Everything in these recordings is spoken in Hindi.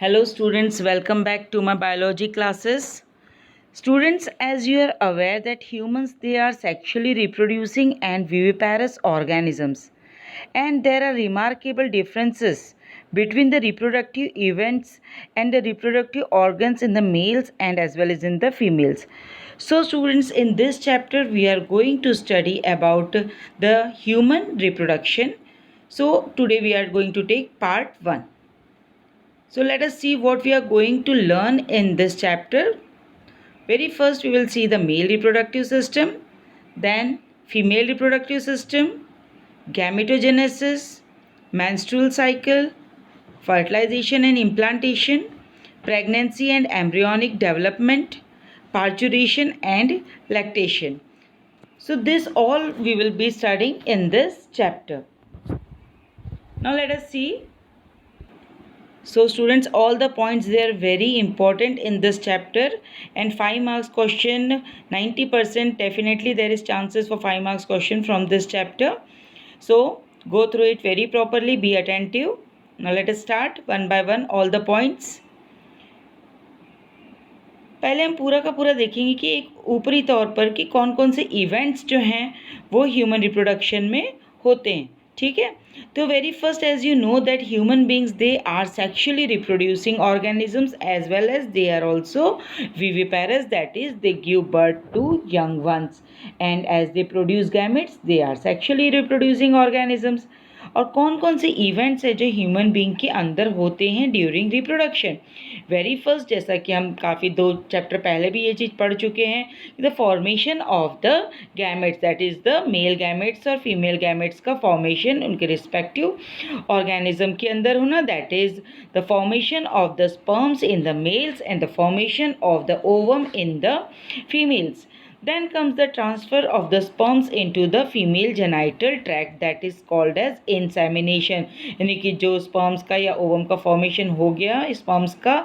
Hello students, welcome back to my biology classes. Students, as you are aware that humans they are sexually reproducing and viviparous organisms, and there are remarkable differences between the reproductive events and the reproductive organs in the males and as well as in the females. So students, in this chapter we are going to study about the human reproduction. So today we are going to take part 1. So let us see what we are going to learn in this chapter. Very first we will see the male reproductive system, then female reproductive system, gametogenesis, menstrual cycle, fertilization and implantation, pregnancy and embryonic development, parturition and lactation. So this all we will be studying in this chapter. Now let us see. So students, all the points they are very important in this chapter, and 5 marks question 90% definitely there is chances for 5 marks question from this chapter. So go through it very properly, be attentive. Now let us start one by one all the points. पहले हम पूरा का पूरा देखेंगे कि एक ऊपरी तौर पर कि कौन कौन से इवेंट्स जो हैं वो ह्यूमन रिप्रोडक्शन में होते हैं. ठीक है, तो very first as you know that human beings they are sexually reproducing organisms as well as they are also viviparous, that is they give birth to young ones, and as they produce gametes they are sexually reproducing organisms. और कौन कौन से इवेंट्स है जो ह्यूमन बींग के अंदर होते हैं ड्यूरिंग रिप्रोडक्शन. वेरी फर्स्ट, जैसा कि हम काफ़ी 2 चैप्टर पहले भी ये चीज़ पढ़ चुके हैं, the formation of the gametes, that is the male gametes और फीमेल गैमेट्स का फॉर्मेशन उनके रिस्पेक्टिव ऑर्गेनिज्म के अंदर होना, that is the formation of the sperms in the mails and the formation of the ovum in the females. Then comes the transfer of the sperms into the female genital tract, that is called as insemination. यानी कि जो sperms का या ovum का formation हो गया, sperms का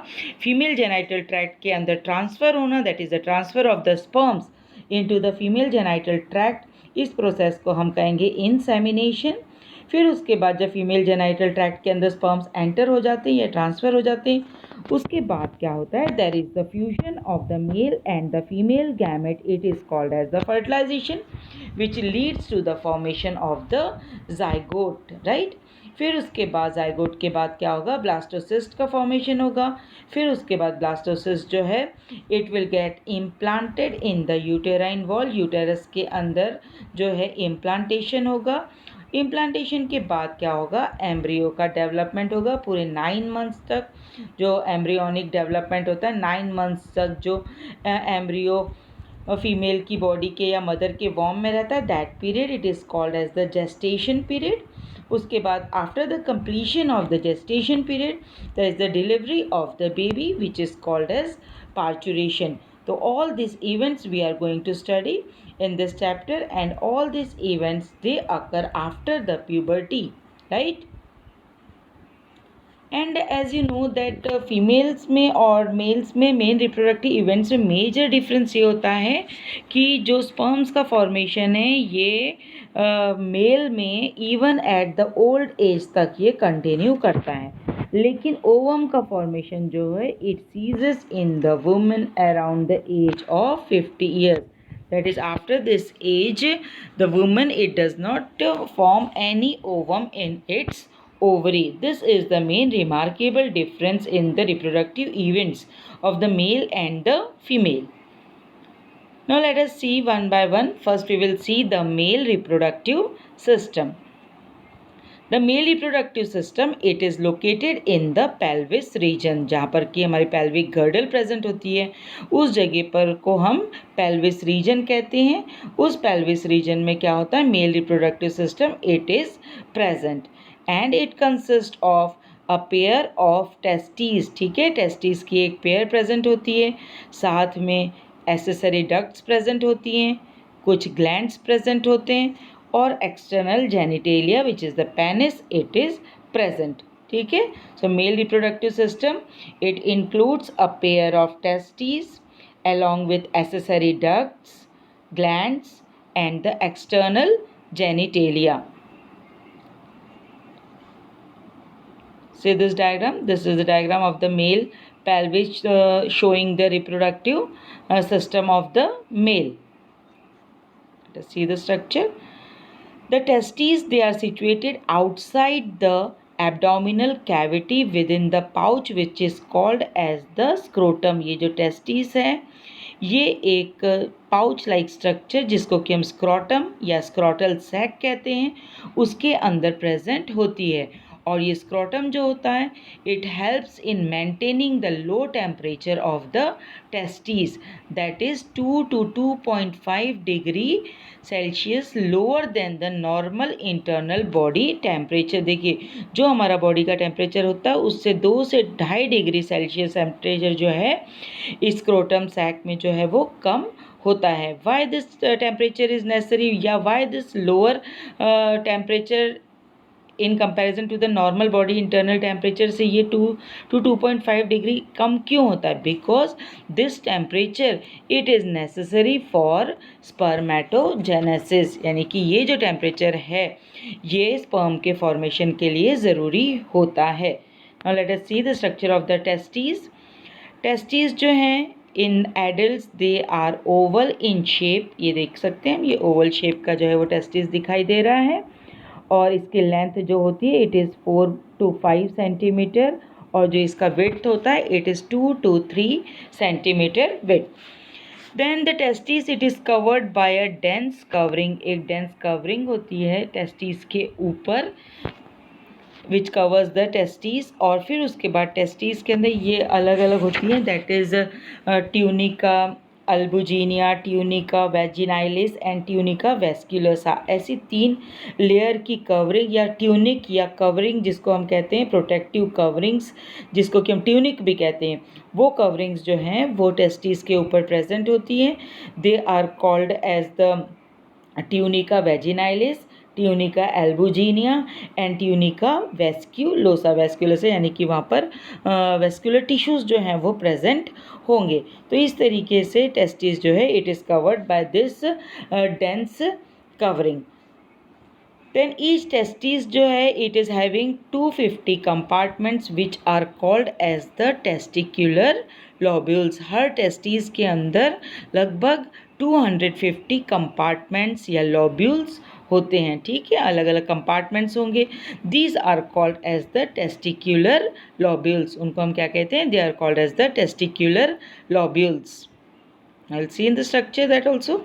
female genital tract के अंदर transfer होना, that is the transfer of the sperms into the female genital tract. इस process को हम कहेंगे insemination. फिर उसके बाद जब फीमेल जेनाइटल ट्रैक्ट के अंदर स्पर्म्स एंटर हो जाते हैं या ट्रांसफ़र हो जाते हैं, उसके बाद क्या होता है, there is the fusion of the male and the female gamete, it is called as the fertilization which leads to the formation of the zygote, right. फिर उसके बाद जाइगोट के बाद क्या होगा, ब्लास्टोसिस्ट का फॉर्मेशन होगा. फिर उसके बाद ब्लास्टोसिस्ट जो है it will get implanted in the uterine wall, uterus के अंदर जो है इम्प्लांटेशन होगा. इम्प्लांटेशन के बाद क्या होगा, एम्ब्रियो का डेवलपमेंट होगा पूरे 9 मंथ्स तक. जो एम्ब्रियोनिक डेवलपमेंट होता है 9 मंथ्स तक जो एम्ब्रियो फीमेल की बॉडी के या मदर के वॉर्म में रहता है, that period it is called as the gestation period. उसके बाद after the completion of the gestation period there is the delivery of the baby which is called as parturition. So all these events we are going to study in this chapter, and all these events they occur after the puberty, right. And as you know that females में और मेल्स में मेन रिप्रोडक्टिव इवेंट्स में मेजर डिफरेंस ये होता है कि जो स्पर्म्स का फॉर्मेशन है ये मेल में even at the old age तक ये कंटिन्यू करता है, लेकिन ओवम का फॉर्मेशन जो है it ceases in the women around the age of 50 years. That is, after this age, the woman it does not form any ovum in its ovary. This is the main remarkable difference in the reproductive events of the male and the female. Now let us see one by one. First we will see the male reproductive system. The male reproductive system it is located in the pelvis region. जहाँ पर कि हमारी pelvic girdle present होती है उस जगह पर को हम pelvis region कहते हैं. उस pelvis region में क्या होता है, male reproductive system it is present and it consists of a pair of testes. ठीक है, testes की एक पेयर प्रेजेंट होती है, साथ में accessory ducts प्रेजेंट होती हैं, कुछ ग्लैंड्स प्रेजेंट होते हैं और external genitalia which is the penis it is present. ठीक है, so male reproductive system it includes a pair of testis along with accessory ducts, glands and the external genitalia. See this diagram. This is the diagram of the male pelvis showing the reproductive system of the male. Let us see the structure. The testes, they are situated outside the abdominal cavity within the pouch which is called as the scrotum. ये जो testes है ये एक पाउच लाइक स्ट्रक्चर जिसको कि हम स्क्रॉटम या स्क्रॉटल सैक कहते हैं उसके अंदर प्रेजेंट होती है। और ये स्क्रॉटम जो होता है it helps in maintaining the low temperature of the testes that is 2 to 2.5 degree Celsius lower than the normal internal body temperature. देखिए जो हमारा बॉडी का टेम्परेचर होता है उससे 2 से 2.5 डिग्री सेल्सियस टेम्परेचर जो है स्क्रोटम सैक में जो है वो कम होता है। Why this temperature is necessary या why this lower temperature in comparison to the normal body internal temperature से ये 2 to 2.5 डिग्री कम क्यों होता है? Because this temperature it is necessary for spermatogenesis, यानी कि ये जो टेम्परेचर है ये स्पर्म के फॉर्मेशन के लिए ज़रूरी होता है। Now let us see the structure of the testes. Testes जो हैं in adults they are oval in shape, ये देख सकते हैं ये ओवल शेप का जो है वो टेस्टीज दिखाई दे रहा है और इसकी लेंथ जो होती है इट इज़ 4 to 5 सेंटीमीटर और जो इसका विड्थ होता है it is 2 to 3 centimetre width. Then the testis it is covered by a dense covering, एक डेंस कवरिंग होती है टेस्टिस के ऊपर विच कवर्स द टेस्टिस। और फिर उसके बाद टेस्टिस के अंदर ये अलग अलग होती हैं that is tunica albuginea, tunica vaginalis and tunica vasculosa, ऐसी 3 लेयर की कवरिंग या ट्यूनिक या कवरिंग जिसको हम कहते हैं प्रोटेक्टिव कवरिंग्स जिसको कि हम ट्यूनिक भी कहते हैं, वो कवरिंग्स जो हैं वो टेस्टिस के ऊपर प्रेजेंट होती हैं। They are called as the tunica vaginalis, tunica albuginea and tunica vasculosa. Vasculosa यानी कि वहाँ पर वेस्क्यूलर टिश्यूज़ जो हैं वो प्रेजेंट होंगे। तो इस तरीके से टेस्टिस जो है it is covered by this dense covering. Then each testis जो है it is having 250 compartments which are called as the testicular lobules. हर टेस्टिस के अंदर लगभग 250 कंपार्टमेंट्स या लोब्यूल्स होते हैं, ठीक है, अलग अलग कंपार्टमेंट्स होंगे। These are called as the testicular lobules, उनको हम क्या कहते हैं? They are called as the testicular lobules. I will see in the structure that also.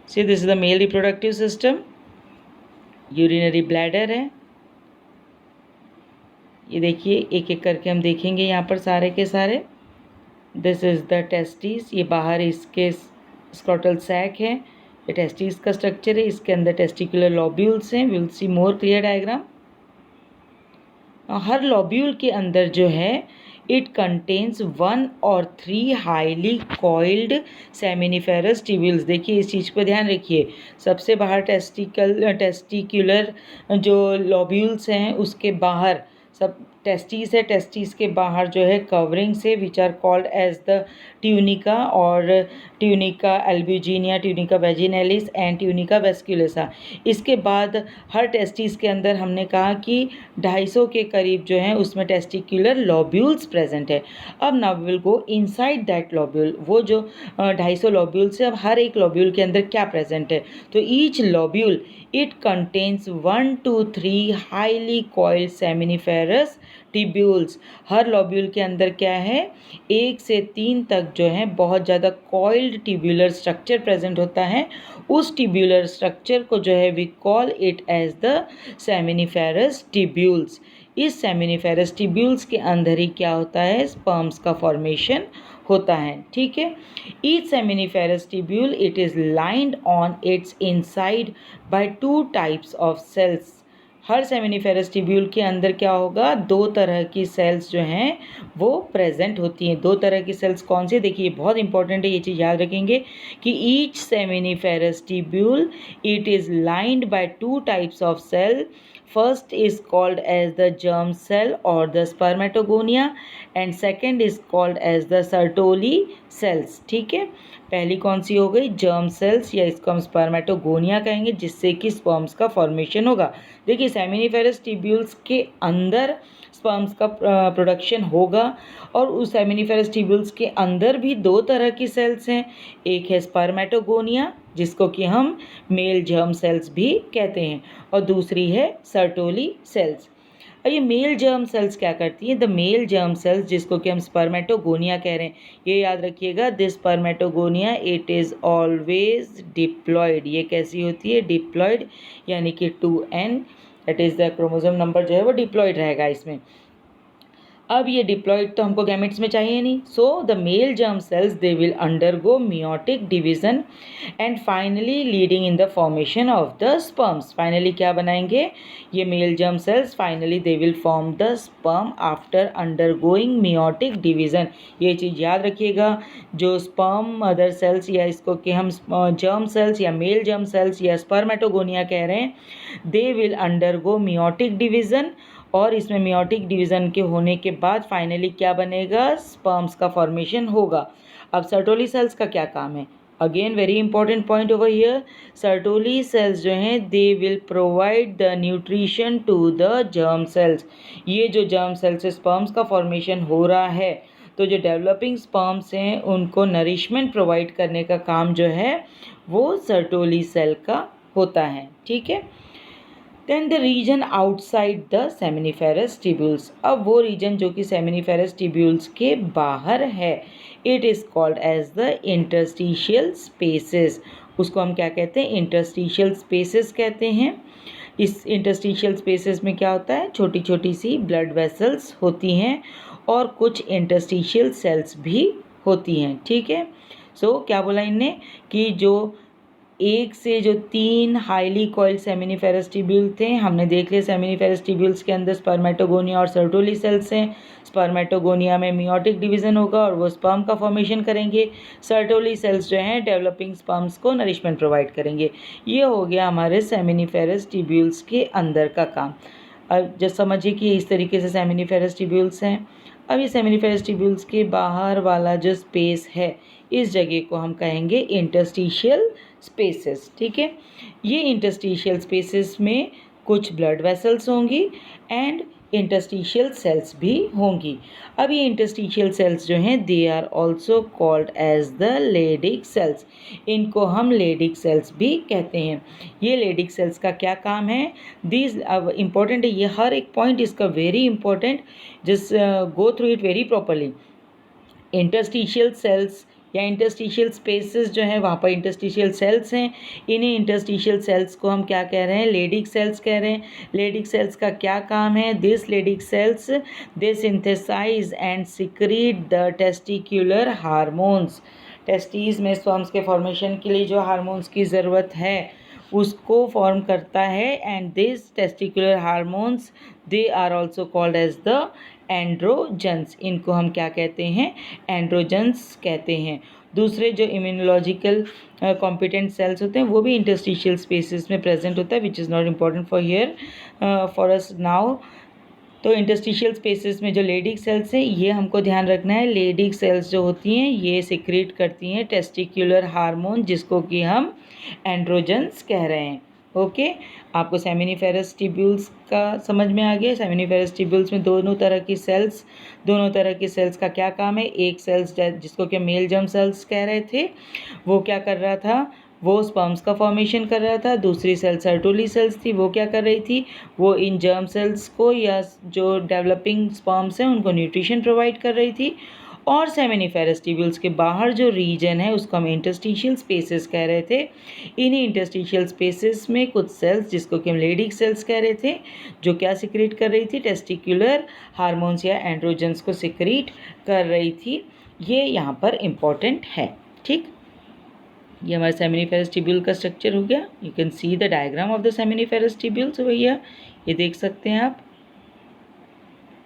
See this is the male reproductive system, urinary bladder है, ये देखिए एक एक करके हम देखेंगे यहाँ पर सारे के सारे। दिस इज़ द टेस्टिस, ये बाहर इसके स्क्रॉटल सैक है, ये टेस्टिस का स्ट्रक्चर है, इसके अंदर टेस्टिकुलर लॉब्यूल्स हैं। Will see more clear diagram. Her lobule के अंदर जो है it contains 1 or 3 highly coiled seminiferous tubules. देखिए इस चीज़ पर ध्यान रखिए, सबसे बाहर टेस्टिकुलर जो लॉब्यूल्स हैं उसके बाहर सब टेस्टिस है, टेस्टिस के बाहर जो है कवरिंग से which are called as the tunica और tunica albuginea, tunica vaginalis and tunica vasculosa. इसके बाद हर टेस्टिस के अंदर हमने कहा कि 250 के करीब जो है उसमें टेस्टिकुलर लॉब्यूल्स प्रेजेंट है। अब now we will go inside that lobule, वो जो 250 लॉब्यूल्स है अब हर एक लॉब्यूल के अंदर क्या प्रेजेंट है? तो each lobule it contains 1 to 3 highly coiled seminiferous tubules. Her lobule के अंदर क्या है 1 से 3 तक जो है बहुत ज़्यादा कॉइल्ड ट्यूब्यूलर स्ट्रक्चर प्रेजेंट होता है। उस ट्यूब्यूलर स्ट्रक्चर को जो है we call it as the seminiferous tubules. इस सेमिनिफेरस ट्यूब्यूल्स के अंदर ही क्या होता है? स्पर्म्स का फॉर्मेशन होता है, ठीक है। Each seminiferous tubule it is lined on its inside by 2 types of cells. हर सेमिनिफेरस ट्यूब्यूल के अंदर क्या होगा? 2 तरह की सेल्स जो हैं वो प्रेजेंट होती हैं। 2 तरह की सेल्स कौन सी? देखिए बहुत इंपॉर्टेंट है, ये चीज़ याद रखेंगे कि each seminiferous tubule it is lined by 2 types of cell. First is called as the germ cell or the spermatogonia and second is called as the Sertoli cells. ठीक है, पहली कौन सी हो गई? जर्म सेल्स, या इसको हम स्पर्मेटोगोनिया कहेंगे, जिससे कि स्पर्म्स का फॉर्मेशन होगा। देखिए सेमिनिफेरस ट्यूब्यूल्स के अंदर स्पर्म्स का प्रोडक्शन होगा और उस सेमिनिफेरस ट्यूब्यूल्स के अंदर भी दो तरह की सेल्स हैं। एक है स्पर्मेटोगोनिया जिसको कि हम मेल जर्म सेल्स भी कहते हैं और दूसरी है सर्टोली सेल्स। और ये मेल जर्म सेल्स क्या करती हैं? द मेल जर्म सेल्स जिसको कि हम स्पर्मेटोगोनिया कह रहे हैं, ये याद रखिएगा, this spermatogonia it is always diploid. ये कैसी होती है? डिप्लॉयड, यानी कि 2n that is the chromosome number जो है वो डिप्लॉयड रहेगा इसमें। अब ये डिप्लॉयड तो हमको गैमेट्स में चाहिए नहीं, so the male germ cells they will undergo meiotic division and finally leading in the formation of the sperms. Finally क्या बनाएंगे? ये male germ cells finally they will form the sperm after undergoing meiotic division. ये चीज़ याद रखिएगा, जो स्पर्म मदर सेल्स या इसको कि हम जर्म सेल्स या मेल जर्म सेल्स या स्पर्मेटोगोनिया कह रहे हैं, they will undergo meiotic division और इसमें मियोटिक डिवीज़न के होने के बाद फाइनली क्या बनेगा? स्पर्म्स का फॉर्मेशन होगा। अब सर्टोली सेल्स का क्या काम है? Again very important point over here, sertoli cells जो हैं they will provide the nutrition to the germ cells. ये जो जर्म सेल्स से स्पर्म्स का फॉर्मेशन हो रहा है, तो जो डेवलपिंग स्पर्म्स हैं उनको नरिशमेंट प्रोवाइड करने का काम जो है वो सर्टोली सेल का होता है। ठीक है, then the region outside the seminiferous tubules. अब वो रीजन जो कि सेमिनिफेरस ट्यूब्यूल्स के बाहर है, it is called as the interstitial spaces. उसको हम क्या कहते हैं? इंटरस्टिशियल स्पेसेस कहते हैं। इस इंटरस्टिशियल स्पेसेस में क्या होता है? छोटी छोटी सी ब्लड वेसल्स होती हैं और कुछ इंटरस्टिशियल सेल्स भी होती हैं। ठीक है, सो क्या बोला इनने कि जो एक से जो 3 हाईली कॉइल्ड सेमिनिफेरस ट्यूब्यूल थे, हमने देख लिया सेमिनिफेरस ट्यूब्यूल्स के अंदर स्पर्मेटोगोनिया और सर्टोली सेल्स हैं। स्पर्मेटोगोनिया में मियोटिक डिवीज़न होगा और वो स्पर्म का फॉर्मेशन करेंगे। सर्टोली सेल्स जो हैं डेवलपिंग स्पर्म्स को नरिशमेंट प्रोवाइड करेंगे। ये हो गया हमारे सेमिनिफेरस ट्यूब्यूल्स के अंदर का काम। अब जब समझिए कि इस तरीके से सेमिनिफेरस ट्यूब्यूल्स हैं। अब ये सेमिनिफेरस ट्यूब्यूल्स के बाहर वाला जो स्पेस है, इस जगह को हम कहेंगे इंटरस्टिशियल स्पेसेस। ठीक है, ये इंटरस्टिशियल स्पेसेस में कुछ ब्लड वेसल्स होंगी एंड इंटरस्टिशियल सेल्स भी होंगी। अब ये इंटरस्टिशियल सेल्स जो हैं they are also called as the Leydig cells. इनको हम लेडिक सेल्स भी कहते हैं। ये लेडिक सेल्स का क्या काम है? दिस अब इम्पॉर्टेंट है, ये हर एक पॉइंट इसका very important, just go through it very properly. Interstitial cells या इंटरस्टिशियल स्पेसेस जो हैं वहाँ पर इंटरस्टिशियल सेल्स हैं। इन्हीं इंटरस्टिशियल सेल्स को हम क्या कह रहे हैं? लेडिक सेल्स कह रहे हैं। लेडिक सेल्स का क्या काम है? This Leydig cells they synthesize and secrete the testicular hormones. Testis में स्पर्म्स के फॉर्मेशन के लिए जो हार्मोन्स की ज़रूरत है उसको फॉर्म करता है and this testicular hormones they are also called as the androgens. इनको हम क्या कहते हैं? एंड्रोजन्स कहते हैं। दूसरे जो इम्यूनोलॉजिकल कॉम्पिटेंट सेल्स होते हैं वो भी इंटरस्टिशियल स्पेसेस में प्रेजेंट होता है, which is not important for here for us now. तो इंटरस्टिशियल स्पेसेस में जो लेडिक सेल्स हैं ये हमको ध्यान रखना है। लेडिक सेल्स जो होती हैं ये सिक्रीट करती हैं टेस्टिकुलर हार्मोन जिसको कि हम एंड्रोजन्स कह रहे हैं। ओके, आपको सेमिनिफेरस ट्यूब्यूल्स का समझ में आ गया। सेमिनिफेरस ट्यूब्यूल्स में दोनों तरह की सेल्स का क्या काम है? एक सेल्स जिसको कि मेल जर्म सेल्स कह रहे थे, वो क्या कर रहा था? वो स्पर्म्स का फॉर्मेशन कर रहा था। दूसरी सेल सर्टोली सेल्स थी, वो क्या कर रही थी? वो इन जर्म सेल्स को या जो डेवलपिंग स्पर्म्स हैं उनको न्यूट्रिशन प्रोवाइड कर रही थी। और सेमिनिफेरस ट्यूब्यूल्स के बाहर जो रीजन है उसको हम इंटरस्टिशियल स्पेसेस कह रहे थे। इन्हीं इंटरस्टिशियल स्पेसेस में कुछ सेल्स जिसको कि हम लेडिक सेल्स कह रहे थे, जो क्या सिक्रीट कर रही थी? टेस्टिकुलर हार्मोन्स या एंड्रोजन्स को सिक्रीट कर रही थी। ये यहाँ पर इम्पॉर्टेंट है। ठीक, ये हमारे सेमिनिफेरस ट्यूब्यूल का स्ट्रक्चर हो गया। You can see the diagram of the seminiferous tubules भैया, ये देख सकते हैं आप।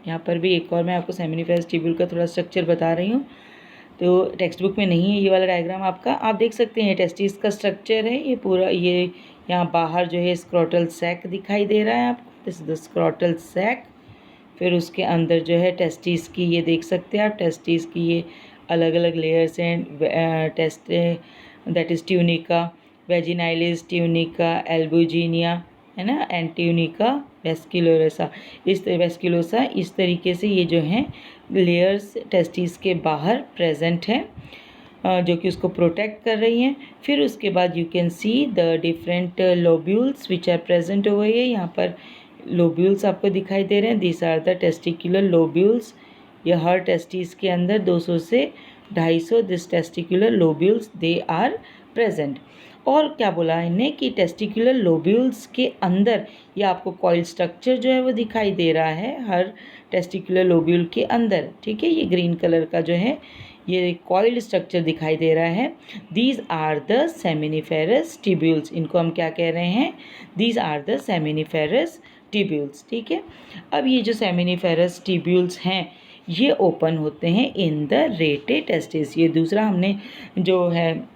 यहाँ पर भी एक और मैं आपको सेमिनिफेरस ट्यूब्यूल का थोड़ा स्ट्रक्चर बता रही हूँ, तो टेक्स्ट बुक में नहीं है ये वाला डायग्राम आपका। आप देख सकते हैं टेस्टिस का स्ट्रक्चर है ये पूरा। ये यहाँ बाहर जो है स्क्रोटल सैक दिखाई दे रहा है आपको, this is the scrotal sac. फिर उसके अंदर जो है टेस्टिस की, ये देख सकते हैं आप, टेस्टिस की ये अलग अलग लेयर्स हैं। Test that is tunica, vaginalis, tunica, albuginea, है ना, एंड ट्यूनिका वेस्कुलोसा। वेस्कुलोसा इस तरीके से ये जो हैं लेयर्स टेस्टिस के बाहर प्रेजेंट हैं, जो कि उसको प्रोटेक्ट कर रही हैं। फिर उसके बाद you can see the different lobules which are present हुए हैं। यहाँ पर लोब्यूल्स आपको दिखाई दे रहे हैं। This are the testicular lobules. ये हर टेस्टिस के अंदर 200 से 250 this testicular lobules they are present. और क्या बोला इन्हें कि टेस्टिकुलर लोब्यूल्स के अंदर ये आपको कॉइल स्ट्रक्चर जो है वो दिखाई दे रहा है हर टेस्टिकुलर लोब्यूल के अंदर, ठीक है। ये ग्रीन कलर का जो है ये कॉइल्ड स्ट्रक्चर दिखाई दे रहा है। These are the seminiferous tubules. इनको हम क्या कह रहे हैं? These are the seminiferous tubules, ठीक है। अब ये जो सेमिनिफेरस ट्यूब्यूल्स हैं ये ओपन होते हैं इन द रेटे टेस्टिस। ये दूसरा हमने जो है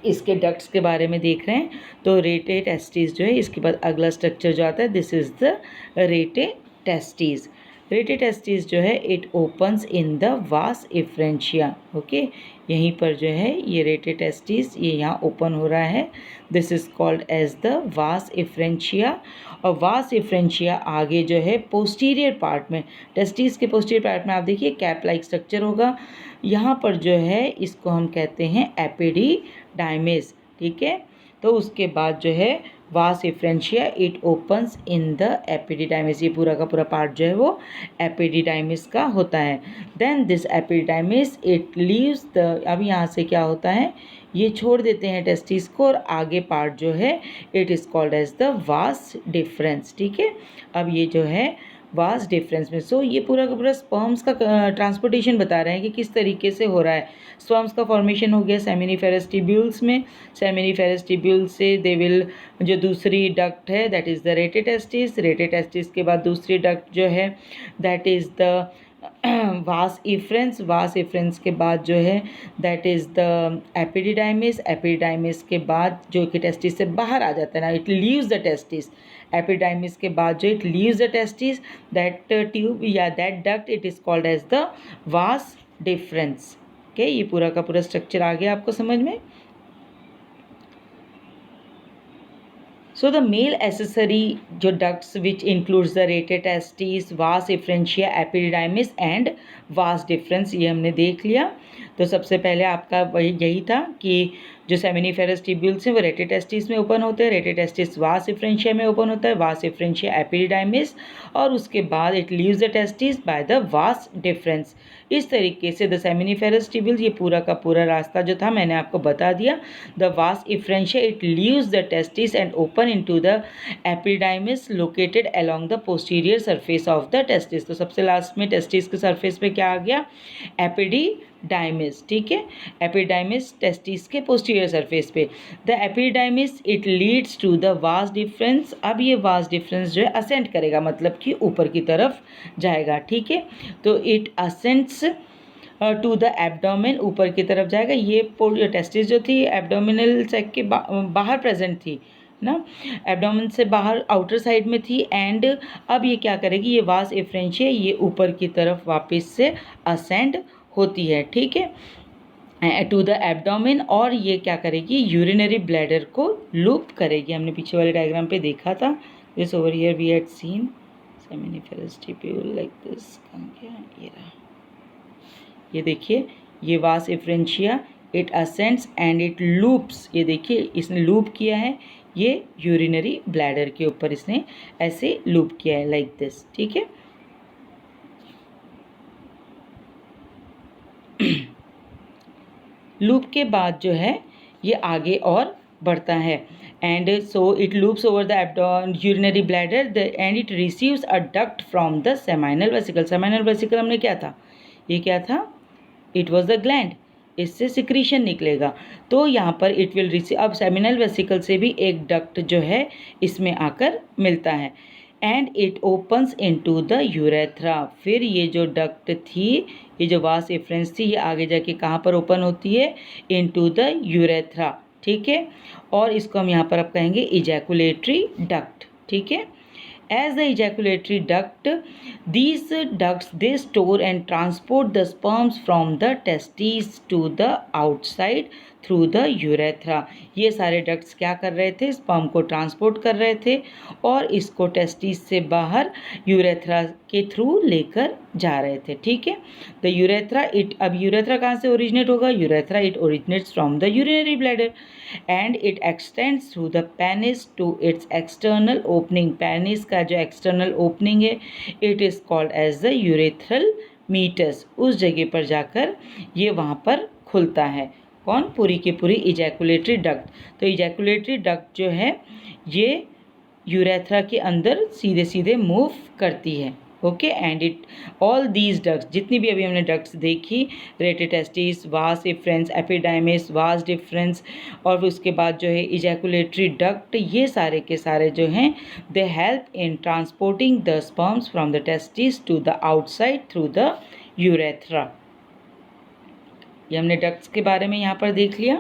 इसके डक्ट्स के बारे में देख रहे हैं। तो रेटे टेस्टिस जो है, इसके बाद अगला स्ट्रक्चर जो आता है this is the rate testis. Rate testis जो है it opens in the vasa इफ्रेंशिया। Okay, यहीं पर जो है ये रेटे टेस्टिस ये यहाँ ओपन हो रहा है। This is called as the vasa efferentia. और वास इफ्रेंशिया आगे जो है पोस्टीरियर पार्ट में, टेस्टिस के पोस्टीरियर पार्ट में आप देखिए कैप लाइक स्ट्रक्चर होगा। यहाँ पर जो है इसको हम कहते हैं एपिडिडाइमिस, ठीक है। तो उसके बाद जो है वास efferentia it opens in the epididymis. ये पूरा का पूरा पार्ट जो है वो एपिडिडाइमिस का होता है। Then this epididymis it leaves the, अब यहाँ से क्या होता है ये छोड़ देते हैं टेस्टिस को और आगे पार्ट जो है it is called as the vas deferens, ठीक है। अब ये जो है वास डिफरेंस में, सो ये पूरा का पूरा स्पर्म्स का ट्रांसपोर्टेशन बता रहे हैं कि किस तरीके से हो रहा है। स्पर्म्स का फॉर्मेशन हो गया सेमिनिफेरस ट्यूब्यूल्स में। सेमिनिफेरस ट्यूब्यूल से दे विल, जो दूसरी डक्ट है that is the rate testis. Rate testis के बाद दूसरी डक्ट जो है दैट इज़ द वास इफ्रेंस। वास इफ्रेंस के बाद जो है that is the epididymis. Epididymis के बाद जो कि टेस्टिस से बाहर आ जाता है ना, it leaves the testis. Epididymis के बाद जो it leaves the testis, that tube या that duct it is called as the vas deferens. Okay, ये पूरा का पूरा स्ट्रक्चर आ गया आपको समझ में। So the male accessory जो ducts which includes the rete testis, vas efferentia, epididymis and vas deferens, ये हमने देख लिया। तो सबसे पहले आपका वही यही था कि जो सेमिनिफेरस ट्यूब्यूल्स हैं वो रेटे टेस्टिस में ओपन होते हैं। रेटे टेस्टिस वास इफ्रेंशिया में ओपन होता है, वास इफ्रेंशिया एपिडिडाइमिस, और उसके बाद it leaves the testis by the vas difference. इस तरीके से द सेमिनिफेरस ट्यूब्यूल्स, ये पूरा का पूरा रास्ता जो था मैंने आपको बता दिया। The vasa efferentia it leaves the testis and open into the epididymis located along the posterior surface of the testis. तो सबसे लास्ट में टेस्टिस के सरफेस पे क्या आ गया? एपिडिडाइमिस, ठीक है। एपिडिडाइमिस टेस्टिस के पोस्टीरियर सरफेस पे। The epididymis it leads to the vas deferens. अब ये वास डिफरेंस जो है असेंड करेगा, मतलब कि ऊपर की तरफ जाएगा, ठीक है। तो it ascends to the abdomen, ऊपर की तरफ जाएगा। ये टेस्टिस जो थी एब्डोमिनल सैक के बाहर प्रेजेंट थी ना, एब्डोमेन से बाहर आउटर साइड में थी। एंड अब ये क्या करेगी, ये वास इफ्रेंशिया ये ऊपर की तरफ वापस से असेंड होती है, ठीक है, टू द एब्डोमेन। और ये क्या करेगी, यूरिनरी ब्लैडर को लूप करेगी। हमने पीछे वाले डायग्राम पे देखा था। This over here we had seen seminiferous tubule like this. ये रहा, ये देखिए ये vasa efferentia it ascends and it loops. ये देखिए इसने लूप किया है, ये यूरिनरी ब्लैडर के ऊपर इसने ऐसे लूप किया है लाइक दिस, ठीक है। लूप के बाद जो है ये आगे और बढ़ता है। And so it loops over the urinary bladder and it receives a duct from the seminal vesicle. Seminal vesicle हमने क्या था, ये क्या था, इट वॉज द ग्लैंड, इससे सिक्रीशन निकलेगा। तो यहाँ पर इट विल रिसीव, अब सेमिनल वेसिकल से भी एक डक्ट जो है इसमें आकर मिलता है। And it opens into the urethra. फिर ये जो डक्ट थी, ये जो वास इफ्रेंस थी, ये आगे जाके कहाँ पर ओपन होती है, इनटू द यूरेथ्रा, ठीक है। और इसको हम यहाँ पर अब कहेंगे इजैकुलेटरी डक्ट, ठीक है। As the ejaculatory duct, these ducts they store and transport the sperms from the testes to the outside through the urethra. ये सारे डक्ट्स क्या कर रहे थे, स्पर्म को ट्रांसपोर्ट कर रहे थे और इसको टेस्टिस से बाहर यूरेथ्रा के थ्रू लेकर जा रहे थे। ठीक है, द यूरेथ्रा अब यूरेथ्रा कहाँ से ओरिजिनेट होगा, urethra it originates from the urinary bladder and it extends through the penis to its external opening. Penis का जो एक्सटर्नल ओपनिंग है it is called as the urethral meatus. उस जगह पर जाकर ये वहाँ पर खुलता है। कौन, पूरी की पूरी इजैकुलेटरी डक्ट। तो इजैकुलेटरी डक्ट जो है ये यूरेथ्रा के अंदर सीधे सीधे मूव करती है। Okay, and it all these ducts, जितनी भी अभी हमने डक्ट्स देखी, रेटिटेस्टिस, वास एफरेंस, एपिडाइमिस, वास डिफरेंस, और उसके बाद जो है इजैकुलेटरी डक्ट, ये सारे के सारे जो हैं they help in transporting the sperms from the testis to the outside through the urethra. ये हमने डक्ट्स के बारे में यहाँ पर देख लिया।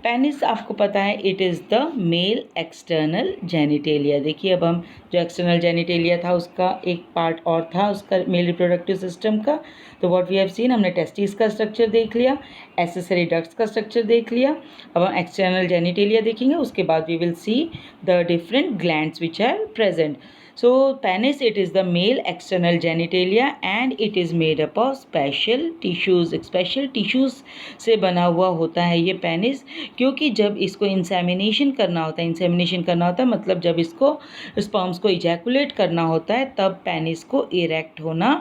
पेनिस आपको पता है it is the male external genitalia. देखिए अब हम जो एक्सटर्नल जेनिटेलिया था उसका एक पार्ट और था उसका मेल रिप्रोडक्टिव सिस्टम का। तो व्हाट वी हैव सीन, हमने टेस्टिस का स्ट्रक्चर देख लिया, एसेसरी डक्ट्स का स्ट्रक्चर देख लिया। अब हम एक्सटर्नल जेनिटेलिया देखेंगे, उसके बाद we will see the different glands which are present. So penis it is the male external genitalia and it is made up of special tissues। special tissues से बना हुआ होता है ये पेनिस, क्योंकि जब इसको इंसेमिनेशन करना होता है, इंसेमिनेशन करना होता है मतलब जब इसको स्पर्म्स को इजैकुलेट करना होता है तब पेनिस को इरेक्ट होना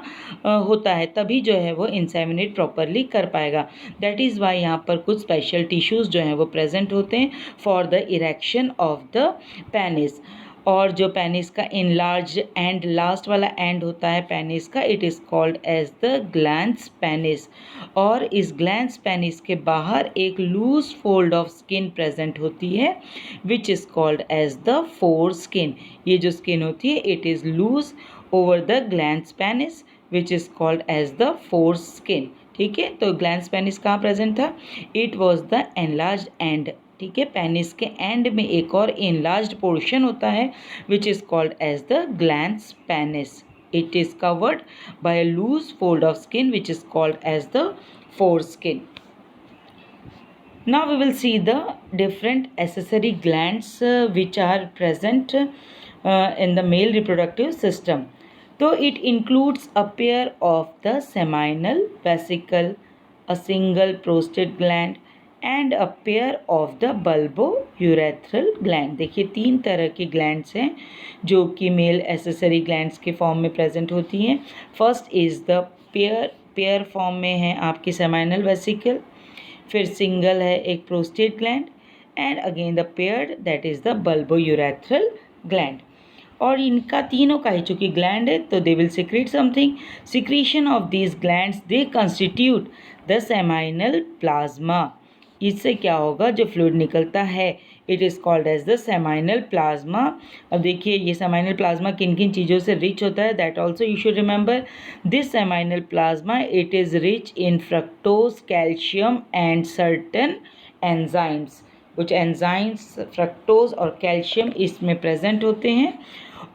होता है, तभी जो है वो इंसेमिनेट प्रॉपरली कर पाएगा। दैट इज़ वाई यहाँ पर कुछ स्पेशल टिश्यूज़ जो हैं वो प्रेजेंट होते हैं for the erection of the penis. और जो पेनिस का इनलार्ज एंड लास्ट वाला एंड होता है पेनिस का, it is called as the glans penis. और इस ग्लैंस पेनिस के बाहर एक loose fold of skin present होती है which is called as the foreskin. ये जो स्किन होती है it is loose over the glans penis which is called as the four skin. ठीक है, तो ग्लैंस पेनिस कहाँ प्रेजेंट था, it was the enlarge and. ठीक है, पेनिस के एंड में एक और इनलार्ज्ड पोर्शन होता है which is called as the glans penis. It is covered by a loose fold of skin which is called as the foreskin. Now we will see the different accessory glands which are present in the male reproductive system. So it includes a pair of the seminal vesicle, a single prostate gland and a pair of the bulbourethral gland. देखिए तीन तरह की ग्लैंड्स हैं जो कि मेल एसेसरी ग्लैंड्स के फॉर्म में प्रेजेंट होती हैं। First is the pair form में है आपकी सेमाइनल वेसिकल, फिर सिंगल है एक prostate gland and again the paired that is the bulbourethral gland. और इनका तीनों का ही चूँकि ग्लैंड है तो they will secrete something. Secretion of these glands they constitute the seminal plasma. इससे क्या होगा, जो फ्लूइड निकलता है it is called as the seminal plasma. अब देखिए ये सेमाइनल प्लाज्मा किन किन चीज़ों से रिच होता है, that also you should remember. This seminal plasma it is rich in fructose, calcium and certain enzymes. कुछ एंजाइम्स फ्रक्टोज और कैल्शियम इसमें प्रेजेंट होते हैं।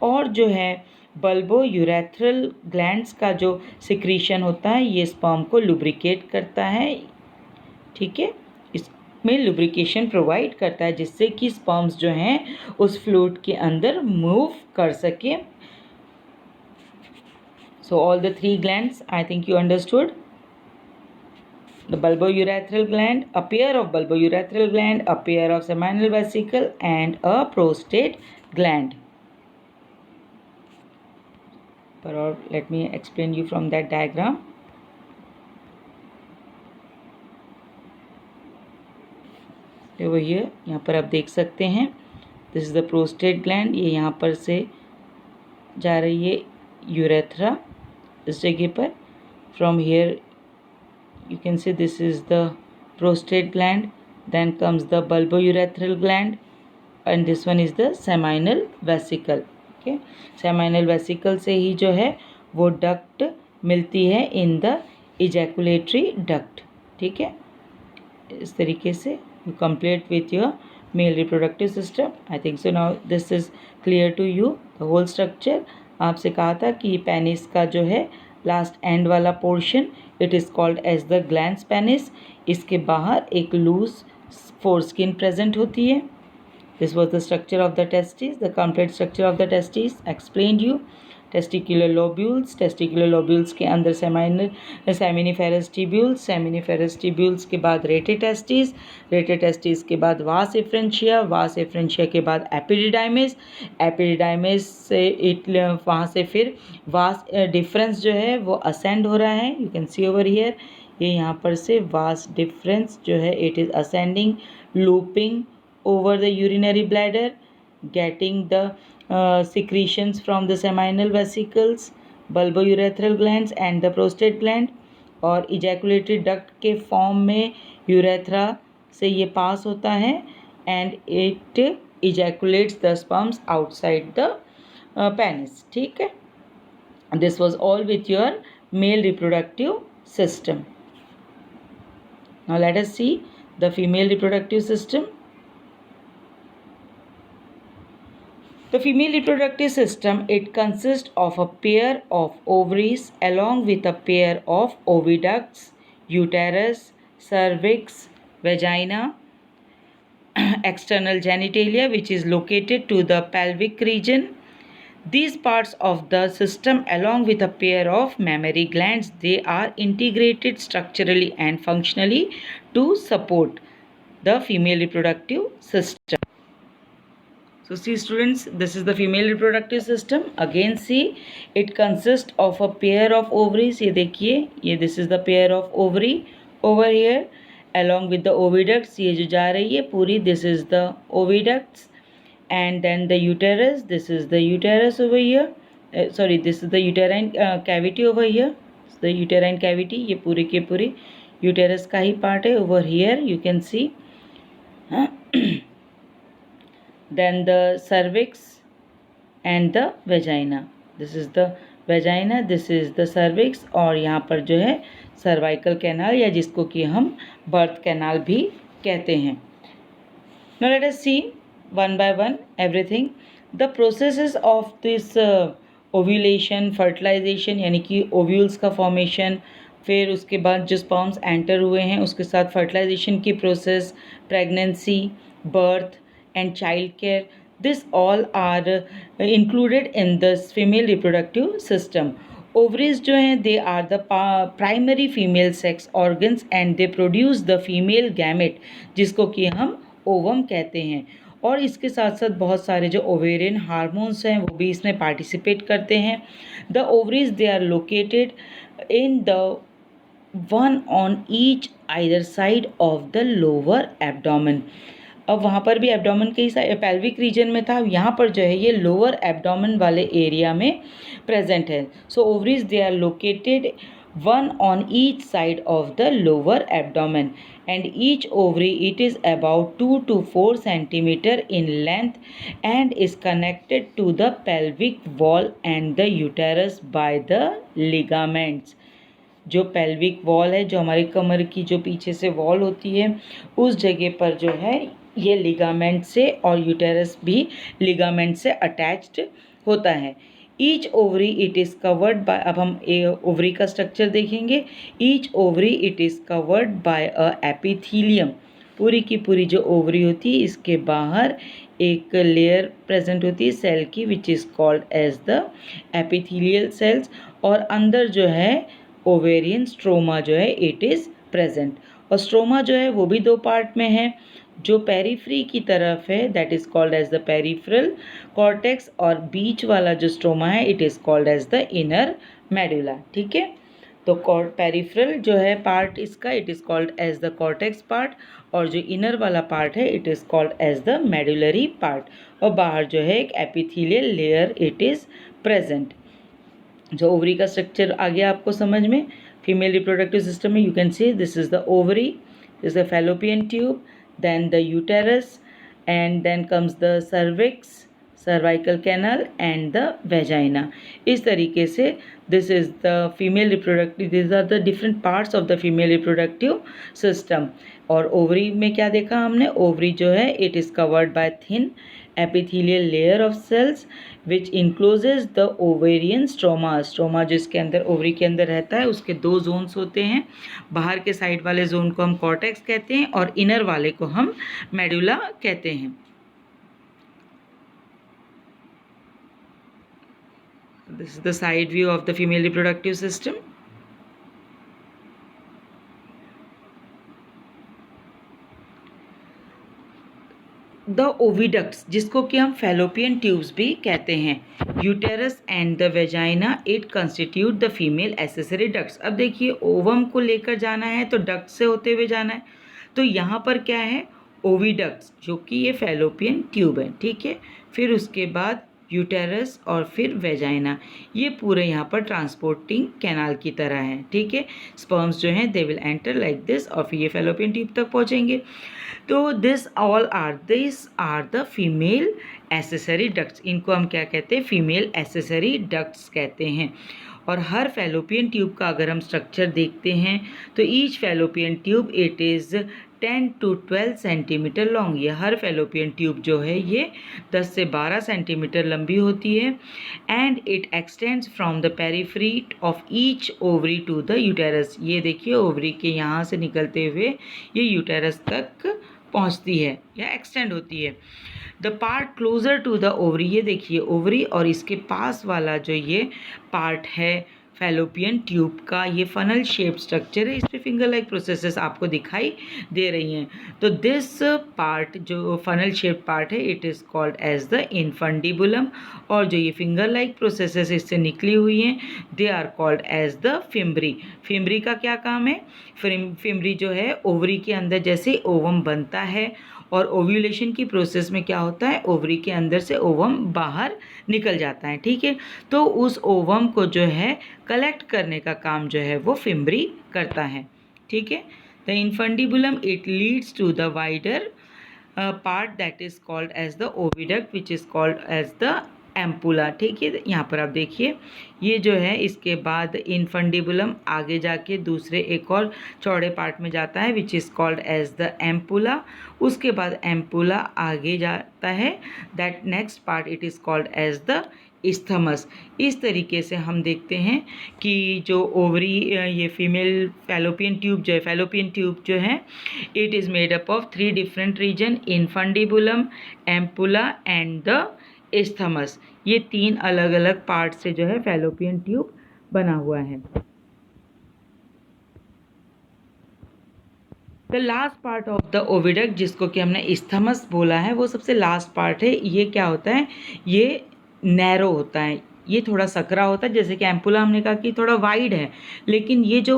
और जो है बल्बोयूरेथ्रल ग्लैंड्स का जो सिक्रीशन होता है ये स्पर्म को लुब्रिकेट करता है। ठीक है, में लुब्रिकेशन प्रोवाइड करता है जिससे कि स्पर्म्स जो हैं उस फ्लूइड के अंदर मूव कर सके। So all the three glands I think you understood. The bulbourethral gland, a pair of bulbourethral gland, a pair of seminal vesicle and a prostate gland. और let me explain you from that diagram. वो ये यहाँ पर आप देख सकते हैं, this is the prostate gland. ये यहाँ पर से जा रही है यूरेथ्रा इस जगह पर। From here you can say this is the prostate gland, then comes the bulbourethral gland and this one is the seminal vesicle. Okay, seminal vesicle से ही जो है वो डक्ट मिलती है इन द इजैकुलेटरी डक्ट। ठीक है, इस तरीके से you complete with your male reproductive system. I think so now this is clear to you the whole structure. आपसे कहा था कि पेनिस का जो है लास्ट एंड वाला portion it is called as the glans penis. इसके बाहर एक लूज फोरस्किन प्रेजेंट होती है. This was the structure of the testes, the complete structure of the testes explained you. Testicular lobules, testicular lobules के अंदर सेमिनिफेरस ट्यूब्यूल्स, सेमिनिफेरस ट्यूब्यूल्स के बाद रेटेटेस्टिस, रेटेटेस्टिस के बाद वास एफ्रेंशिया, वास एफ्रेंशिया के बाद एपिडिडाइमिस, एपिडिडाइमिस से वहाँ से फिर वास डिफरेंस जो है वो असेंड हो रहा है. You can see over here, ये यहाँ पर से वास डिफरेंस जो है it is ascending, looping over the urinary bladder, getting the secretions from the seminal vesicles, bulbourethral glands and the prostate gland, और ejaculatory duct के फॉर्म में यूरेथ्रा से ये पास होता है and it ejaculates the sperms outside the penis. ठीक है, this was all with your male reproductive system. Now let us see the female reproductive system. The female reproductive system, it consists of a pair of ovaries along with a pair of oviducts, uterus, cervix, vagina, external genitalia which is located to the pelvic region. These parts of the system along with a pair of mammary glands, they are integrated structurally and functionally to support the female reproductive system. So see students, this is the female reproductive system. Again see, it consists of a pair of ovaries. ये देखिए, ये this is the pair of ovary over here along with the oviducts. ये जो जा रही है पूरी, this is the oviducts, and then the uterus. This is the uterus over here. Sorry, this is the uterine cavity over here. The uterine cavity, ये पूरी के पूरी uterus का ही part है. Over here you can see. Then the cervix and the vagina. This is the vagina, this is the cervix, और यहाँ पर जो है cervical canal या जिसको कि हम birth canal भी कहते हैं. Now let us see one by one everything. The processes of this ovulation, fertilization यानी कि ovules का formation, फिर उसके बाद जो sperms enter हुए हैं उसके साथ fertilization की process, pregnancy, birth and child care, this all are included in this female reproductive system. Ovaries जो हैं they are the primary female sex organs and they produce the female gamete जिसको कि हम ovum कहते हैं. और इसके साथ साथ बहुत सारे जो ओवेरियन हार्मोन्स हैं वो भी इसमें पार्टिसिपेट करते हैं. The ovaries they are located in the one on each either side of the lower abdomen. अब वहाँ पर भी एब्डोमेन के ही पेल्विक रीजन में था, यहाँ पर जो है ये लोअर एब्डोमेन वाले एरिया में प्रेजेंट है. So ovaries they are located one on each side of the lower abdomen and each ovary it is about 2 to 4 centimeter in length and is connected to the pelvic wall and the uterus by the ligaments. जो पेल्विक वॉल है, जो हमारी कमर की जो पीछे से वॉल होती है उस जगह पर जो है ये लिगामेंट से और यूटेरस भी लिगामेंट से अटैच्ड होता है. Each ovary it is covered bye, अब हम ओवरी का स्ट्रक्चर देखेंगे. Each ovary it is covered by a epithelium. पूरी की पूरी जो ओवरी होती है इसके बाहर एक लेयर प्रेजेंट होती है सेल की which is called as the epithelial cells. और अंदर जो है ओवेरियन स्ट्रोमा जो है इट इज़ प्रेजेंट. और स्ट्रोमा जो है वो भी दो पार्ट में है. जो पेरीफ्री की तरफ है that is called as the peripheral cortex और बीच वाला जो स्ट्रोमा है it is called as the inner medulla. ठीक है, तो पेरिफेरल जो है पार्ट इसका it is called as the cortex part और जो इनर वाला पार्ट है it is called as the medullary part. और बाहर जो है एक epithelial layer it is present. जो ओवरी का स्ट्रक्चर आ गया आपको समझ में. फीमेल रिप्रोडक्टिव सिस्टम में you can see this is the ovary, this is the fallopian tube, then the uterus and then comes the cervix, cervical canal and the vagina. इस तरीके से this is the female reproductive, this are the different parts of the female reproductive system. और ओवरी में क्या देखा हमने, ओवरी जो है it is covered by thin epithelial layer of cells which encloses the ovarian stroma। Stroma जिसके अंदर ओवरी के अंदर रहता है, उसके दो जोन्स होते हैं। बाहर के साइड वाले जोन को हम कॉर्टेक्स कहते हैं और इनर वाले को हम मेडुला कहते हैं। This is the side view of the female reproductive system. The oviducts, जिसको कि हम फैलोपियन ट्यूब्स भी कहते हैं, uterus and the vagina it constitute the female accessory ducts. अब देखिए ओवम को लेकर जाना है तो डक्ट से होते हुए जाना है, तो यहाँ पर क्या है, ओविडक्ट्स, जो कि ये फैलोपियन ट्यूब है, ठीक है। फिर उसके बाद यूटेरस और फिर वेजाइना, ये पूरे यहाँ पर ट्रांसपोर्टिंग कैनाल की तरह है, ठीक है। स्पर्म्स जो हैं they will enter like this और फिर ये फैलोपियन ट्यूब तक पहुँचेंगे। तो this are the female accessory ducts, इनको हम क्या कहते हैं, फीमेल एसेसरी डक्ट्स कहते हैं। और हर फैलोपियन ट्यूब का अगर हम स्ट्रक्चर देखते हैं तो each fallopian tube it is 10 to 12 centimetre long. ये हर फैलोपियन ट्यूब जो है ये 10 से 12 सेंटीमीटर लंबी होती है। And it extends from the periphery of each ovary to the uterus. ये देखिए ओवरी के यहाँ से निकलते हुए ये यूटेरस तक पहुँचती है या एक्सटेंड होती है। The part closer to the ovary, ये देखिए ओवरी और इसके पास वाला जो ये पार्ट है फैलोपियन ट्यूब का, ये फनल शेप स्ट्रक्चर है, इस पर फिंगर लाइक प्रोसेसेस आपको दिखाई दे रही हैं। तो दिस पार्ट जो फनल शेप पार्ट है it is called as the infundibulum, और जो ये फिंगर लाइक प्रोसेसेस इससे निकली हुई हैं they are called as the fimbriae. Fimbriae का क्या काम है, फिम्ब्री जो है ओवरी के अंदर जैसे ओवम बनता है और ओव्यूलेशन की प्रोसेस में क्या होता है, ओवरी के अंदर से ओवम बाहर निकल जाता है, ठीक है। तो उस ओवम को जो है कलेक्ट करने का काम जो है वो फिम्ब्री करता है, ठीक है। The infundibulum it leads to the wider part that is called as the oviduct which is called as the ampulla, ठीक है। यहाँ पर आप देखिए ये जो है इसके बाद इनफंडिबुलम आगे जाके दूसरे एक और चौड़े पार्ट में जाता है which is called as the ampulla. उसके बाद एम्पुला आगे जाता है, that next part it is called as the isthmus. इस तरीके से हम देखते हैं कि जो ओवरी ये फीमेल फैलोपियन ट्यूब जो है it is made up of 3 different region, infundibulum, ampulla and the isthmus. ये 3 अलग अलग पार्ट से जो है फैलोपियन ट्यूब बना हुआ है। The last part of the oviduct, जिसको कि हमने इस्थमस बोला है, वो सबसे लास्ट पार्ट है। ये क्या होता है, ये नैरो होता है, ये थोड़ा सकरा होता है। जैसे कि एम्पुला हमने कहा कि थोड़ा वाइड है, लेकिन ये जो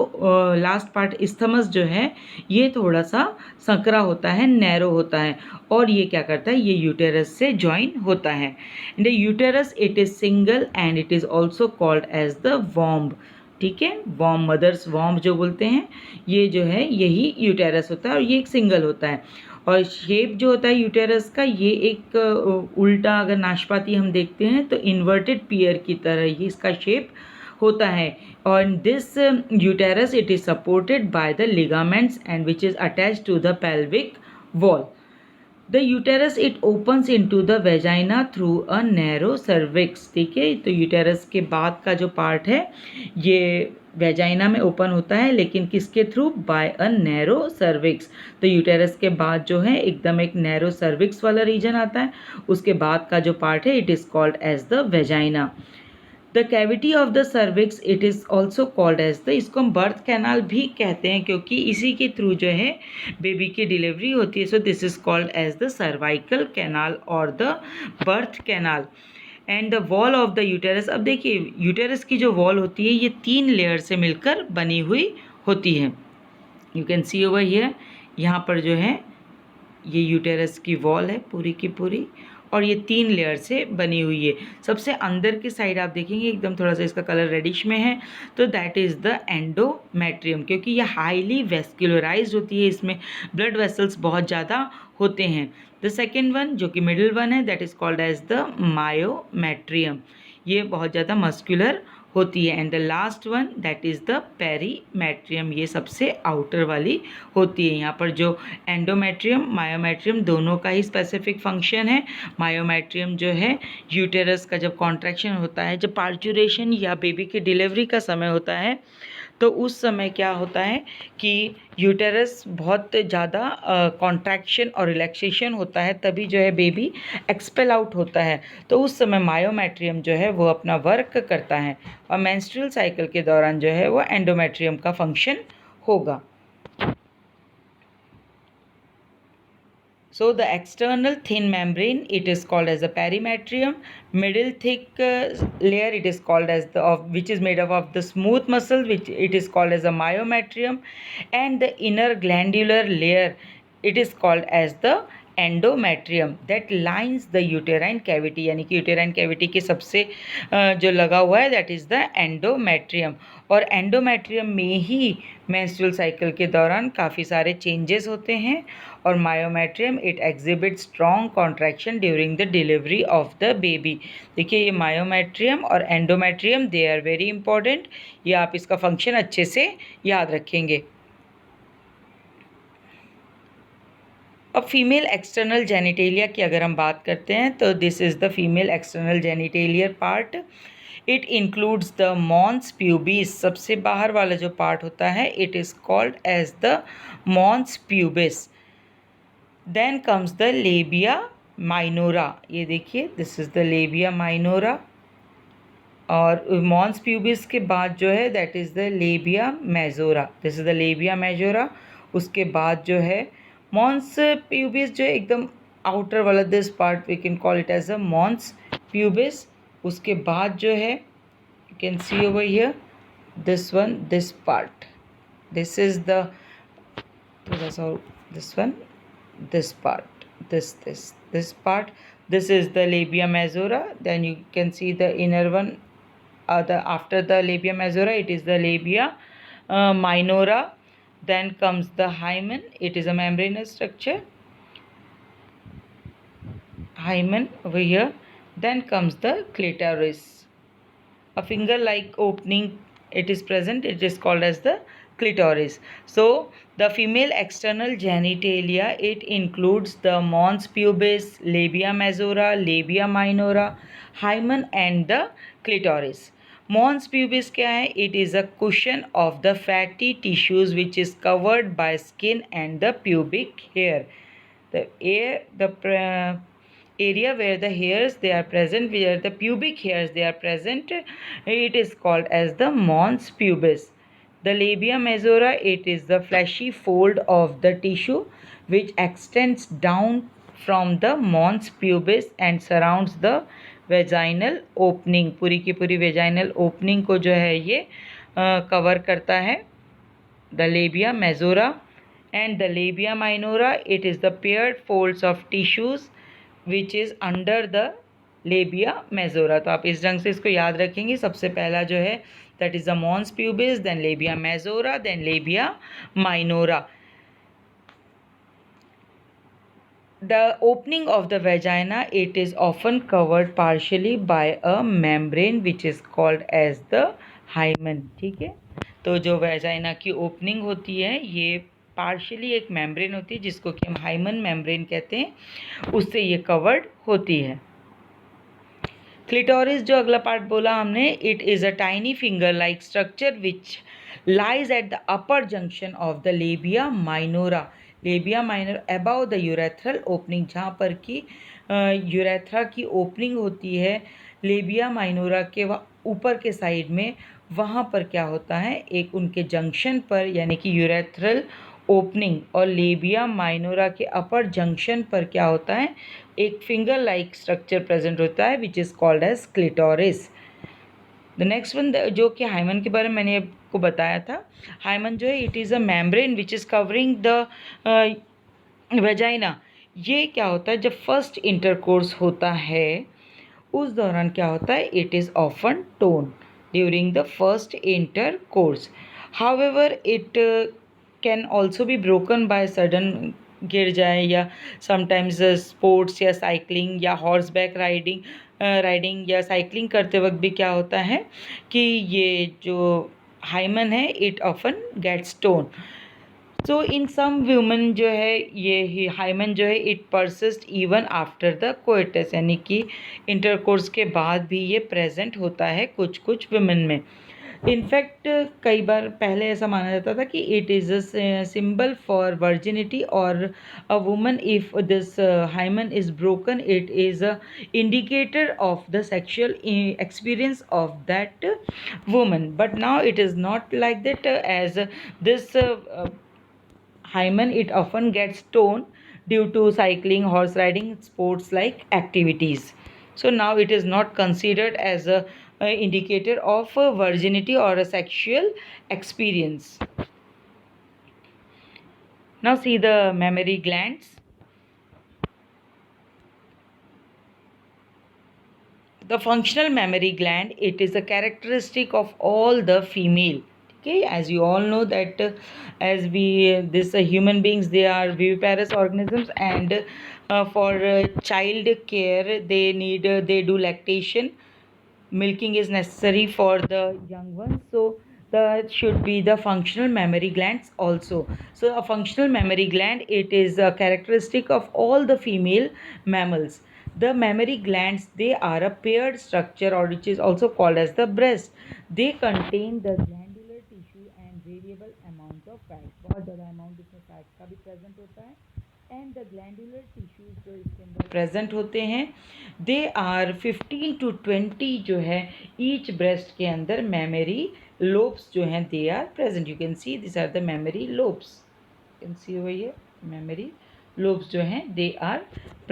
लास्ट पार्ट इस्थमस जो है ये थोड़ा सा सकरा होता है, नैरो होता है। और ये क्या करता है, ये यूटेरस से ज्वाइन होता है। The uterus it is single and it is also called as the womb, ठीक है। वॉम्ब, मदर्स वॉम्ब जो बोलते हैं, ये जो है यही यूटेरस होता है और ये एक सिंगल होता है। और शेप जो होता है यूटेरस का, ये एक उल्टा अगर नाशपाती हम देखते हैं तो इन्वर्टेड पियर की तरह ही इसका शेप होता है। और this uterus it is supported by the ligaments and which is attached to the pelvic wall. The uterus it opens into the vagina through a narrow cervix, ठीक है। तो यूटेरस के बाद का जो पार्ट है ये वेजाइना में ओपन होता है, लेकिन किसके थ्रू, बाय अ नैरो सर्विक्स। तो यूटेरस के बाद जो है एकदम एक नैरो सर्विक्स वाला रीजन आता है, उसके बाद का जो पार्ट है it is called as the vagina. The cavity of the cervix it is also called as the, इसको हम बर्थ कैनाल भी कहते हैं क्योंकि इसी के थ्रू जो है बेबी की डिलीवरी होती है। So this is called as the cervical canal और the birth canal. And the wall of the uterus, अब देखिए यूटेरस की जो वॉल होती है ये 3 लेयर से मिलकर बनी हुई होती है। You can see over here, यहाँ पर जो है ये यूटेरस की वॉल है पूरी की पूरी, और ये 3 लेयर से बनी हुई है। सबसे अंदर की साइड आप देखेंगे एकदम थोड़ा सा इसका कलर रेडिश में है, तो दैट इज़ द एंडोमेट्रियम, क्योंकि ये हाईली वेस्कुलराइज्ड होती है, इसमें ब्लड वेसल्स बहुत ज़्यादा होते हैं। द सेकेंड वन जो कि मिडिल वन है that is called as the myometrium, ये बहुत ज़्यादा मस्कुलर होती है। And the last one that is the perimetrium, ये सबसे आउटर वाली होती है। यहाँ पर जो एंडोमेट्रियम मायोमेट्रियम दोनों का ही स्पेसिफिक फंक्शन है। मायोमेट्रियम जो है यूटेरस का जब कॉन्ट्रैक्शन होता है, जब पार्चुरेशन या बेबी की डिलीवरी का समय होता है, तो उस समय क्या होता है कि यूटेरस बहुत ज़्यादा कॉन्ट्रैक्शन और रिलैक्सेशन होता है, तभी जो है बेबी एक्सपेल आउट होता है। तो उस समय मायोमेट्रियम जो है वो अपना वर्क करता है और मेंस्ट्रुअल साइकिल के दौरान जो है वो एंडोमेट्रियम का फंक्शन होगा। So the external thin membrane, it is called as a perimetrium. Middle thick layer, it is called as which is made up of the smooth muscle, which it is called as a myometrium. And the inner glandular layer, it is called as the endometrium that lines the uterine cavity, यानी कि यूटेराइन कैविटी के सबसे जो लगा हुआ है दैट इज़ द एंडोमेट्रियम। और एंडोमेट्रियम में ही मेंस्ट्रुअल साइकिल के दौरान काफ़ी सारे चेंजेस होते हैं। और myometrium it exhibit strong contraction during the delivery of the baby. देखिए ये मायोमेट्रियम और endometrium they are very important, ये आप इसका फंक्शन अच्छे से याद रखेंगे। अब फीमेल एक्सटर्नल जेनिटेलिया की अगर हम बात करते हैं तो this is the female external genitalia part. It includes the mons pubis, सबसे बाहर वाला जो पार्ट होता है it is called as the mons pubis. Then comes the labia minora, ये देखिए this is the labia minora. और मॉन्स प्यूबिस के बाद जो है that is the labia majora, this is the labia majora. उसके बाद जो है मॉन्स प्यूबिस जो एकदम आउटर वाला this part we can call it as a mons pubis. उसके बाद जो है you can see over here this one, this part, this is the थोड़ा सा this one, this part, this part, this is the labia majora. Then you can see the inner one, after the labia majora it is the labia minora. Then comes the hymen, it is a membranous structure, hymen over here. Then comes the clitoris, a finger like opening it is present, it is called as the clitoris. So the female external genitalia it includes the mons pubis, labia majora, labia minora, hymen and the clitoris. Mons pubis क्या है? It is a cushion of the fatty tissues which is covered by skin and the pubic hair. The area where the hairs they are present, where the pubic hairs they are present, it is called as the mons pubis. The labia majora, it is the fleshy fold of the tissue which extends down from the mons pubis and surrounds the vaginal opening. पूरी की पूरी vaginal opening को जो है ये कवर करता है, the labia majora. And the labia minora, it is the paired folds of tissues which is under the labia majora. तो आप इस ढंग से इसको याद रखेंगे। सबसे पहला जो है that is the mons pubis, then labia majora, then labia minora. The opening of the vagina, it is often covered partially by a membrane which is called as the hymen. ठीक है, तो जो वेजाइना की ओपनिंग होती है ये पार्शियली एक मेम्ब्रेन होती है जिसको कि हम हाइमन मेम्ब्रेन कहते हैं, उससे ये कवर्ड होती है। क्लिटोरिस जो अगला पार्ट बोला हमने, it is a tiny finger like structure which lies at the upper junction of the labia minora, लेबिया minor about the urethral opening, जहाँ पर कि यूरेथ्रा की ओपनिंग होती है लेबिया माइनोरा के ऊपर के साइड में, वहाँ पर क्या होता है एक उनके जंक्शन पर, यानी कि यूरेथ्रल ओपनिंग और लेबिया माइनोरा के अपर जंक्शन पर क्या होता है एक फिंगर लाइक स्ट्रक्चर प्रेजेंट होता है which is called as clitoris. The next one जो कि हाइमन के बारे में मैंने आपको बताया था, हाइमन जो है it is a membrane which is covering the vagina. ये क्या होता है जब फर्स्ट इंटरकोर्स होता है उस दौरान क्या होता है it is often tone during the first intercourse. However it can also be broken by sudden गिर जाए, या समटाइम्स स्पोर्ट्स या साइकिलिंग या हॉर्स बैक राइडिंग या साइकिलिंग करते वक्त भी क्या होता है कि ये जो हाइमन है it often gets torn. So in some women जो है ये हाइमन जो है it persist even after the coitus, यानी कि इंटरकोर्स के बाद भी ये प्रेजेंट होता है कुछ कुछ वुमेन में। इनफैक्ट कई बार पहले ऐसा माना जाता था कि it is a symbol for virginity, और a woman if this hymen is broken it is a indicator of the sexual experience of that woman. But now it is not like that, as this hymen it often gets torn due to cycling, horse riding, sports like activities. So now it is not considered as a indicator of virginity or a sexual experience. Now see the mammary glands. The functional mammary gland, it is a characteristic of all the female. Okay, as you all know that as we this human beings, they are viviparous organisms, and for child care they do lactation. Milking is necessary for the young ones, so that should be the functional mammary glands also. So a functional mammary gland, it is a characteristic of all the female mammals. The mammary glands, they are a paired structure, or which is also called as the breast. They contain the glandular tissue and variable amount of fat. बहुत ज़्यादा amount इसमें fat का भी present होता है, and the glandular tissues जो इसके अंदर present होते हैं, they are 15 to 20 जो है each breast के अंदर mammary lobes जो हैं they are present. You can see these are the mammary lobes. You can see over here mammary lobes जो हैं they are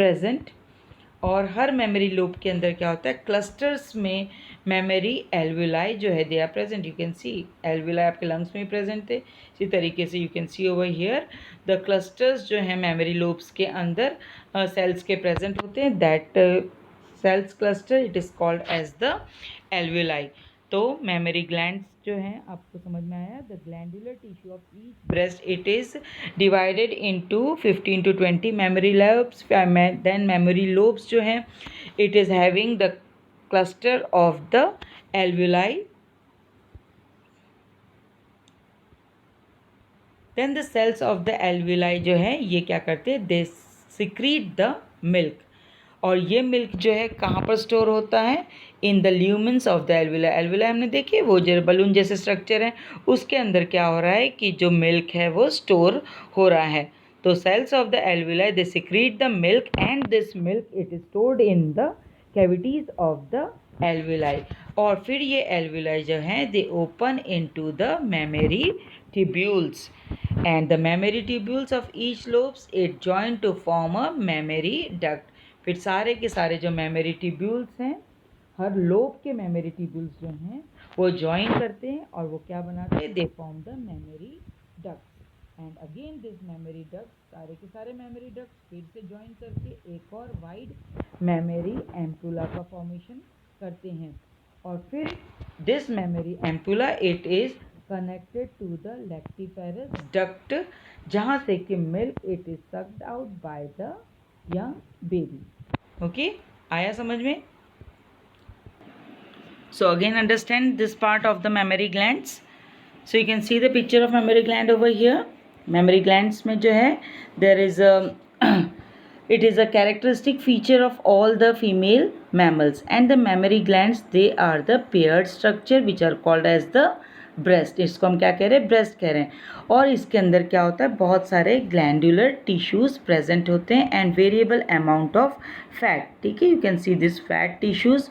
present. और हर मेमोरी लोब के अंदर क्या होता है, क्लस्टर्स में मेमोरी एल्वुलाई जो है they are present. You can see alveoli आपके लंग्स में ही प्रेजेंट थे. इसी तरीके से you can see over here the clusters जो हैं मेमोरी लोब्स के अंदर सेल्स के प्रेजेंट होते हैं. That cells cluster it is called as the alveoli. तो मेमोरी ग्लैंड्स जो हैं आपको समझ में आया. The glandular tissue of each breast it is divided into 15 to 20 mammary lobes. Then mammary lobes जो हैं it is having the cluster of the alveoli. Then the cells of the alveoli जो है ये क्या करते हैं, दे सिक्रीट द मिल्क. और ये मिल्क जो है कहाँ पर स्टोर होता है, in the lumens of the alveoli. Alveoli हमने देखी वो जो बलून जैसे स्ट्रक्चर है उसके अंदर क्या हो रहा है कि जो मिल्क है वो स्टोर हो रहा है. तो cells of the alveoli they secrete the milk, and this milk it is stored in the cavities of the alveoli. और फिर ये एल्वुलाई जो हैं they open into the mammary tubules, and the mammary tubules of each lobes it join to form a mammary duct. फिर सारे के सारे जो मेमोरी ट्यूब्यूल्स हैं, हर लोब के मेमोरी ट्यूब्यूल्स जो हैं वो ज्वाइन करते हैं और वो क्या बनाते हैं, they form the memory duct. And again this memory duct, सारे के सारे मेमोरी डक्ट फिर से ज्वाइन करके एक और वाइड मेमोरी एम्पुला का फॉर्मेशन करते हैं. और फिर this mammary ampulla it is connected to the lactiferous duct, जहाँ से कि milk it is sucked out by the young baby. Okay, आया समझ में? So again understand this part of the mammary glands. So you can see the picture of mammary gland over here. Mammary glands में जो है there is it is a characteristic feature of all the female mammals, and the mammary glands they are the paired structure which are called as the breast. इसको हम क्या कह रहे हैं, ब्रेस्ट कह रहे हैं. और इसके अंदर क्या होता है, बहुत सारे ग्लैंडुलर टिश्यूज़ प्रेजेंट होते हैं and variable amount of fat. ठीक है, you can see this fat tissues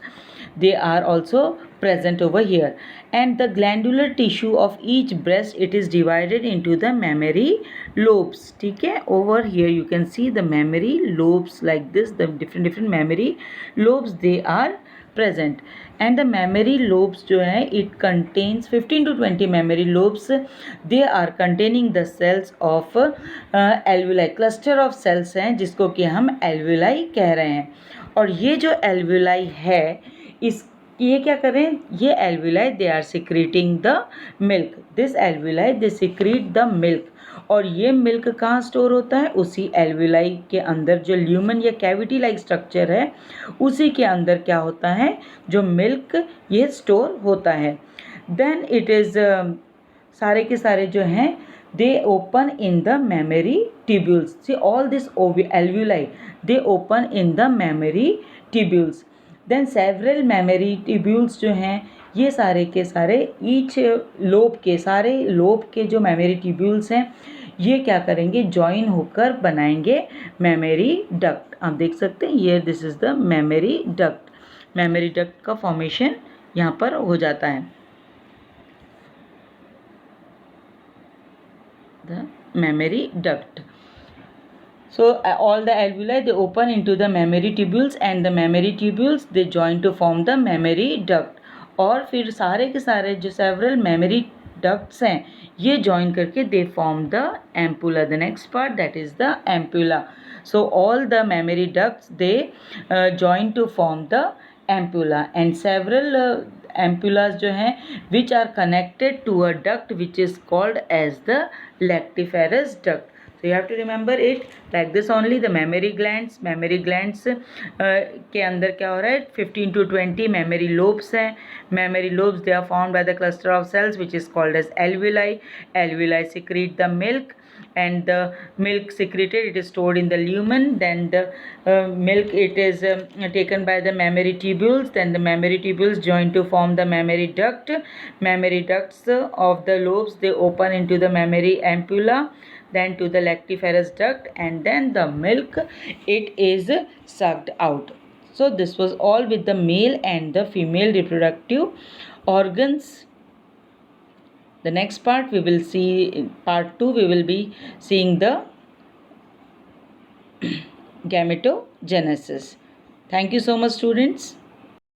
they are also present over here. And the glandular tissue of each breast it is divided into the mammary lobes. ठीक है, over here you can see the mammary lobes like this, the different mammary lobes they are present. And the mammary lobes जो है it contains 15 to 20 mammary lobes. they are containing the cells of alveoli. cluster of cells हैं जिसको कि हम alveoli कह रहे हैं. और ये जो alveoli है इस ये क्या करें, ये alveoli they are secreting the milk. This alveoli they secrete the milk. और ये मिल्क कहाँ स्टोर होता है, उसी एल्वुलाई के अंदर, जो ल्यूमन या कैविटी लाइक स्ट्रक्चर है उसी के अंदर क्या होता है, जो मिल्क ये स्टोर होता है। देन इट इज़ सारे के सारे जो हैं they open in the mammary tubules. See all this alveoli, they open in the mammary tubules. Then several mammary tubules जो हैं ये सारे के सारे ईच लोब के, सारे लोब के जो मेमोरी ट्यूब्यूल्स हैं ये क्या करेंगे, जॉइन होकर बनाएंगे मेमोरी डक्ट। आप देख सकते हैं ये this is the memory duct. Memory duct का फॉर्मेशन यहाँ पर हो जाता है, the mammary duct. So all the alveoli they open into the mammary tubules and the mammary tubules they join to form the mammary duct. और फिर सारे के सारे जो several mammary ducts हैं ये join करके they form the ampulla. The next part that is the ampulla. So all the mammary ducts they join to form the ampulla and several ampullas जो हैं which are connected to a duct which is called as the lactiferous duct. So you have to remember it like this only. The mammary glands के अंदर क्या हो रहा है, 15 to 20 mammary lobes हैं. Mammary lobes they are formed by the cluster of cells which is called as alveoli. Alveoli secrete the milk and the milk secreted it is stored in the lumen. Then the milk it is taken by the mammary tubules. Then the mammary tubules join to form the mammary duct. Mammary ducts of the lobes they open into the mammary ampulla, then to the lactiferous duct, and then the milk it is sucked out. So this was all with the male and the female reproductive organs. The next part we will see, in part 2 we will be seeing the gametogenesis. Thank you so much students.